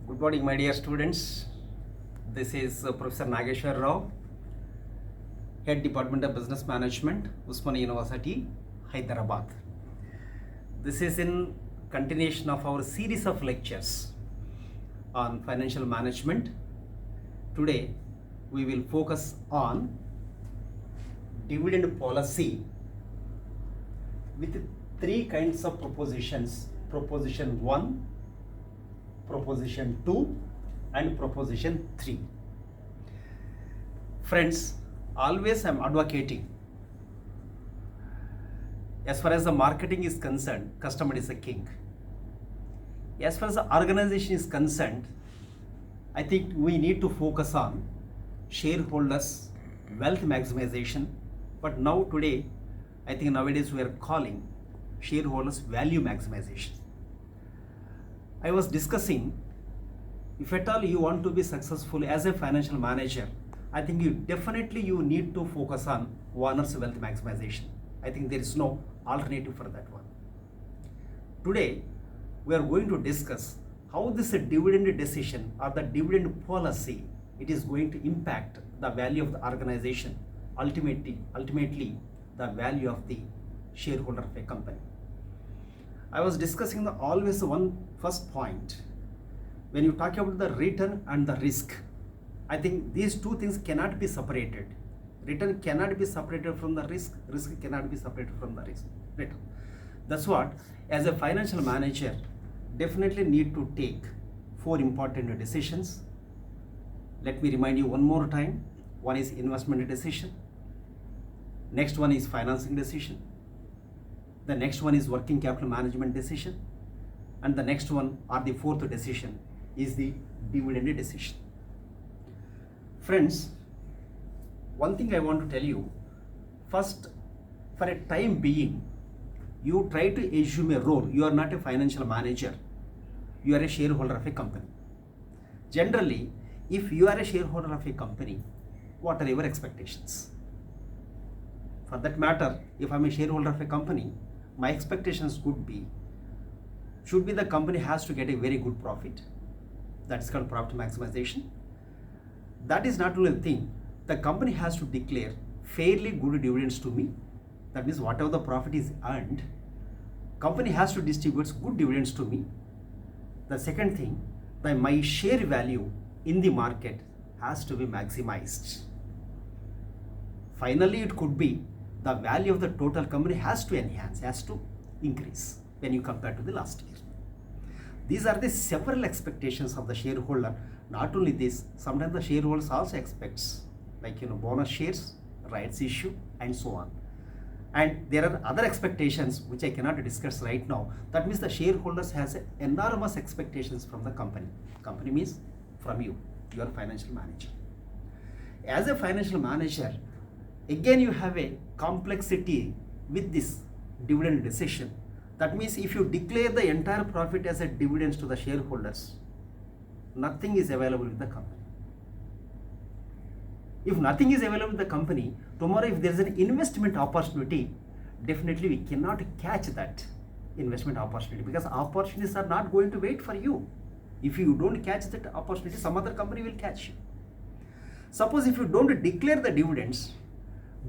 Good morning, my dear students. This is Professor Nageshwar Rao, Head Department of Business Management, Usmania University, Hyderabad. This is in continuation of our series of lectures on financial management. Today, we will focus on dividend policy with three kinds of propositions: proposition 1, proposition 2 and proposition 3. Friends, always I am advocating, as far as the marketing is concerned, customer is a king. As far as the organization is concerned, I think we need to focus on shareholders wealth maximization, but now today I think nowadays we are calling shareholders value maximization. I was discussing, if at all you want to be successful as a financial manager, I think you need to focus on owner's wealth maximization. I think there is no alternative for that one. Today, we are going to discuss how this dividend decision or the dividend policy, it is going to impact the value of the organization, ultimately the value of the shareholder of a company. I was discussing always one first point. When you talk about the return and the risk, I think these two things cannot be separated. Return cannot be separated from the risk cannot be separated from the return. That's what, as a financial manager, definitely need to take 4 important decisions. Let me remind you one more time. One is investment decision. Next one is financing decision. The next one is working capital management decision. And the next one, or the fourth decision, is the dividend decision. Friends, one thing I want to tell you, first, for a time being, you try to assume a role. You are not a financial manager. You are a shareholder of a company. Generally, if you are a shareholder of a company, what are your expectations? For that matter, if I'm a shareholder of a company, my expectations should be the company has to get a very good profit. That's called profit maximization. That is not only the thing, the company has to declare fairly good dividends to me. That means whatever the profit is earned, company has to distribute good dividends to me. The second thing, my share value in the market has to be maximized. Finally, it could be the value of the total company has to enhance, has to increase when you compare to the last year. These are the several expectations of the shareholder. Not only this, sometimes the shareholders also expects, like bonus shares, rights issue, and so on. And there are other expectations which I cannot discuss right now. That means the shareholders has enormous expectations from the company. Company means from you, your financial manager. As a financial manager, again you have a complexity with this dividend decision. That means if you declare the entire profit as a dividends to the shareholders, nothing is available with the company. If nothing is available with the company, tomorrow if there is an investment opportunity, definitely we cannot catch that investment opportunity, because opportunities are not going to wait for you. If you don't catch that opportunity, some other company will catch you. Suppose if you don't declare the dividends,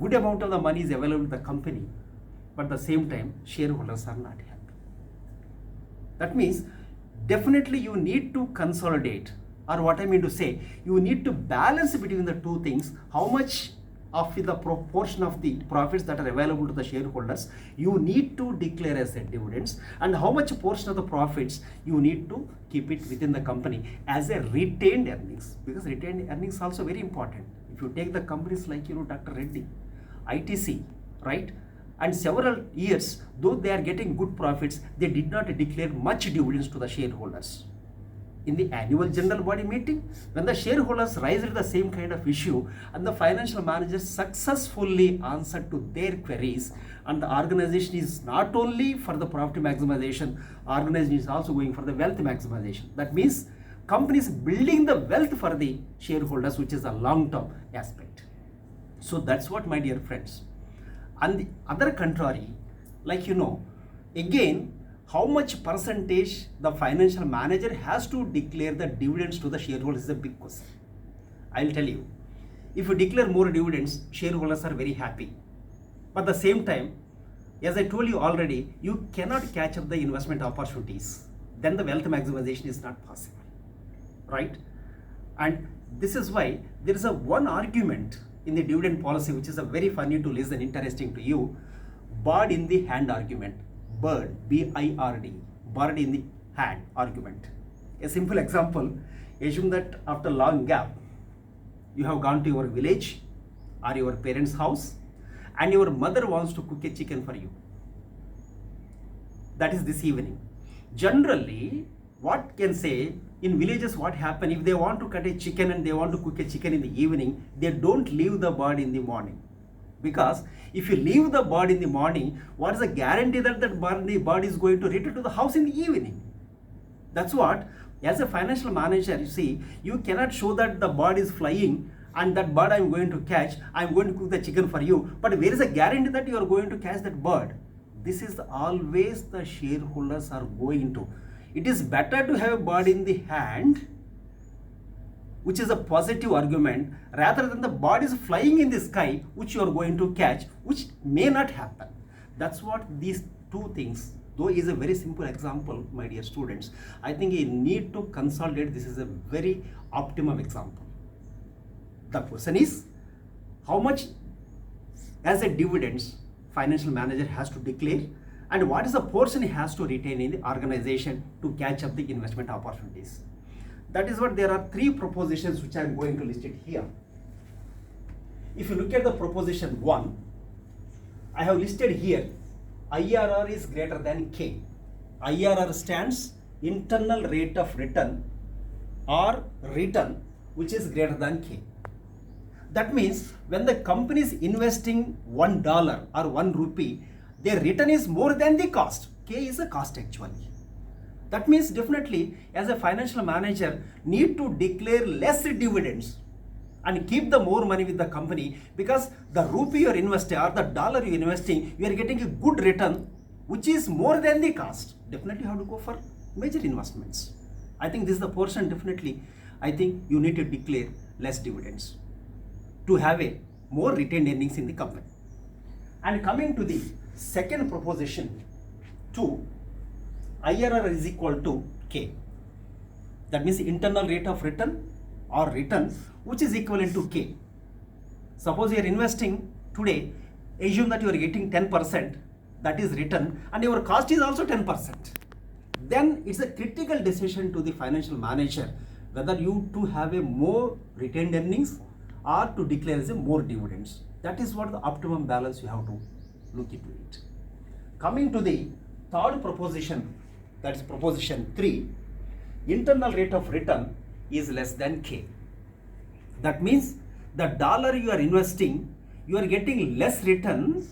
good amount of the money is available with the company, but at the same time, shareholders are not happy. That means definitely you need to consolidate, or what I mean to say, you need to balance between the two things. How much of the proportion of the profits that are available to the shareholders you need to declare as a dividends, and how much portion of the profits you need to keep it within the company as a retained earnings, because retained earnings is also very important. If you take the companies like Dr. Reddy, ITC, right, and several years, though they are getting good profits, they did not declare much dividends to the shareholders. In the annual general body meeting, when the shareholders raised the same kind of issue, and the financial managers successfully answered to their queries, and the organization is not only for the profit maximization, organization is also going for the wealth maximization. That means companies building the wealth for the shareholders, which is a long-term aspect. So that's what, my dear friends. On the other contrary, like again, how much percentage the financial manager has to declare the dividends to the shareholders is a big question. I'll tell you, if you declare more dividends, shareholders are very happy. But at the same time, as I told you already, you cannot catch up the investment opportunities. Then the wealth maximization is not possible, right? And this is why there is a one argument in the dividend policy which is a very funny to listen, interesting to you. Bird in the hand argument. Bird, B-I-R-D, bird in the hand argument. A simple example, assume that after long gap, you have gone to your village or your parents' house and your mother wants to cook a chicken for you. That is this evening. Generally, what can say in villages, what happen if they want to cut a chicken and they want to cook a chicken in the evening, they don't leave the bird in the morning. Because if you leave the bird in the morning, what is the guarantee that the bird is going to return to the house in the evening? That's what, as a financial manager, you see, you cannot show that the bird is flying and that bird I'm going to catch, I'm going to cook the chicken for you. But where is a guarantee that you are going to catch that bird? This is always the shareholders are going to. It is better to have a bird in the hand, which is a positive argument, rather than the bird is flying in the sky, which you are going to catch, which may not happen. That's what these two things, though is a very simple example, my dear students, I think you need to consolidate. This is a very optimum example. The question is, how much as a dividends financial manager has to declare, and what is the portion he has to retain in the organization to catch up the investment opportunities. That is what there are three propositions which I am going to list it here. If you look at the proposition 1, I have listed here IRR is greater than K. IRR stands internal rate of return or return which is greater than K. That means when the company is investing $1 or 1 rupee, their return is more than the cost. K is a cost actually. That means definitely as a financial manager need to declare less dividends and keep the more money with the company, because the rupee you are investing or the dollar you are investing, you are getting a good return which is more than the cost. Definitely you have to go for major investments. I think this is the portion definitely. I think you need to declare less dividends to have a more retained earnings in the company. And coming to the second proposition 2, IRR is equal to K. That means internal rate of return or return which is equivalent to K. Suppose you are investing today, assume that you are getting 10%, that is return, and your cost is also 10%. Then it's a critical decision to the financial manager whether you to have a more retained earnings or to declare as a more dividends. That is what the optimum balance you have to look into it. Coming to the third proposition, that's proposition 3, internal rate of return is less than K. That means the dollar you are investing, you are getting less return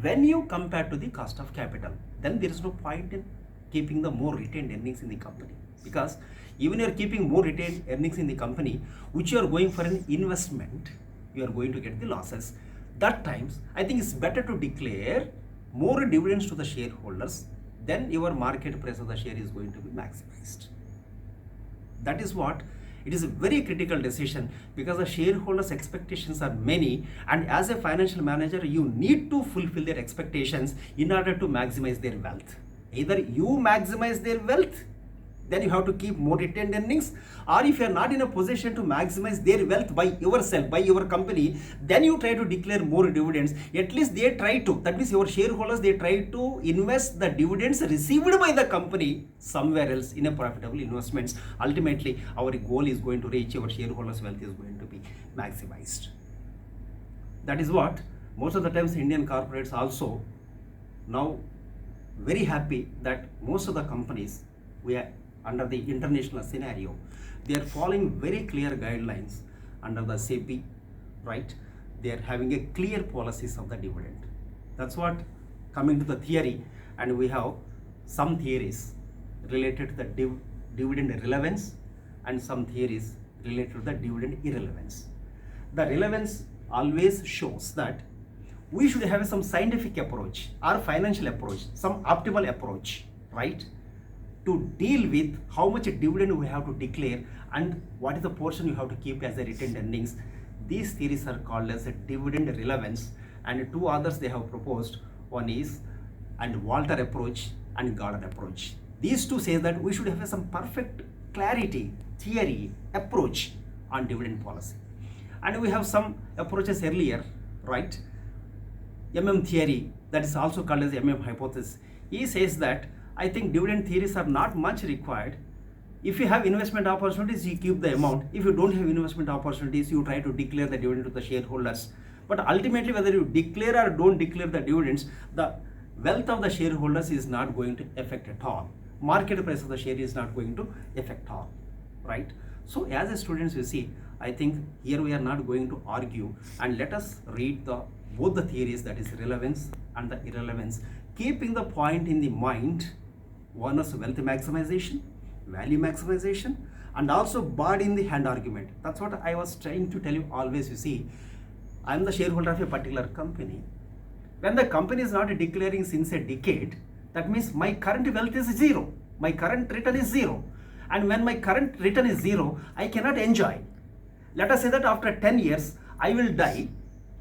when you compare to the cost of capital. Then there is no point in keeping the more retained earnings in the company, because even you are keeping more retained earnings in the company, which you are going for an investment, you are going to get the losses. That times, I think it's better to declare more dividends to the shareholders, then your market price of the share is going to be maximized. That is what, it is a very critical decision, because the shareholders' expectations are many, and as a financial manager, you need to fulfill their expectations in order to maximize their wealth. Either you maximize their wealth, then you have to keep more retained earnings, or if you are not in a position to maximize their wealth by yourself, by your company, then you try to declare more dividends. At least they try to, that means your shareholders, they try to invest the dividends received by the company somewhere else in a profitable investments. Ultimately, our goal is going to reach, our shareholders' wealth is going to be maximized. That is what most of the times Indian corporates also now very happy that most of the companies, we are under the international scenario, they are following very clear guidelines under the SEBI, right? They are having a clear policies of the dividend. That's what, coming to the theory, and we have some theories related to the dividend relevance and some theories related to the dividend irrelevance. The relevance always shows that we should have some scientific approach or financial approach, some optimal approach, right? To deal with how much dividend we have to declare and what is the portion you have to keep as a retained earnings. These theories are called as a dividend relevance, and two others they have proposed. One is and Walter approach and Gordon approach. These two say that we should have some perfect clarity, theory, approach on dividend policy. And we have some approaches earlier, right? MM theory, that is also called as MM hypothesis. He says that I think dividend theories are not much required. If you have investment opportunities, you keep the amount. If you don't have investment opportunities, you try to declare the dividend to the shareholders. But ultimately, whether you declare or don't declare the dividends, the wealth of the shareholders is not going to affect at all. Market price of the share is not going to affect all, right? So as a students, you see, I think here we are not going to argue, and let us read both the theories, that is relevance and the irrelevance, keeping the point in the mind. One is wealth maximization, value maximization, and also bird in the hand argument. That's what I was trying to tell you always. You see, I am the shareholder of a particular company. When the company is not declaring since a decade, that means my current wealth is zero. My current return is zero. And when my current return is zero, I cannot enjoy. Let us say that after 10 years, I will die,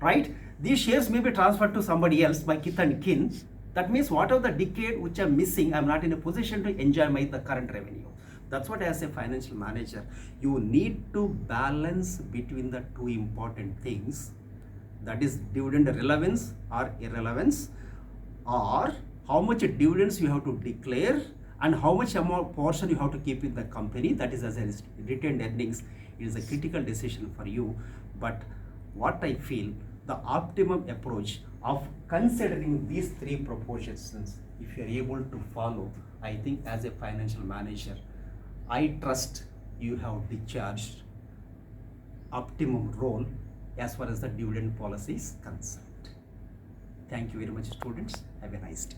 right? These shares may be transferred to somebody else, my kith and kin. That means whatever the decade which I'm missing, I'm not in a position to enjoy the current revenue. That's what as a financial manager, you need to balance between the two important things. That is dividend relevance or irrelevance, or how much dividends you have to declare and how much amount portion you have to keep in the company. That is as a retained earnings. It is a critical decision for you. But what I feel, the optimum approach of considering these three propositions, if you are able to follow, I think as a financial manager, I trust you have discharged optimum role as far as the dividend policy is concerned. Thank you very much, students. Have a nice day.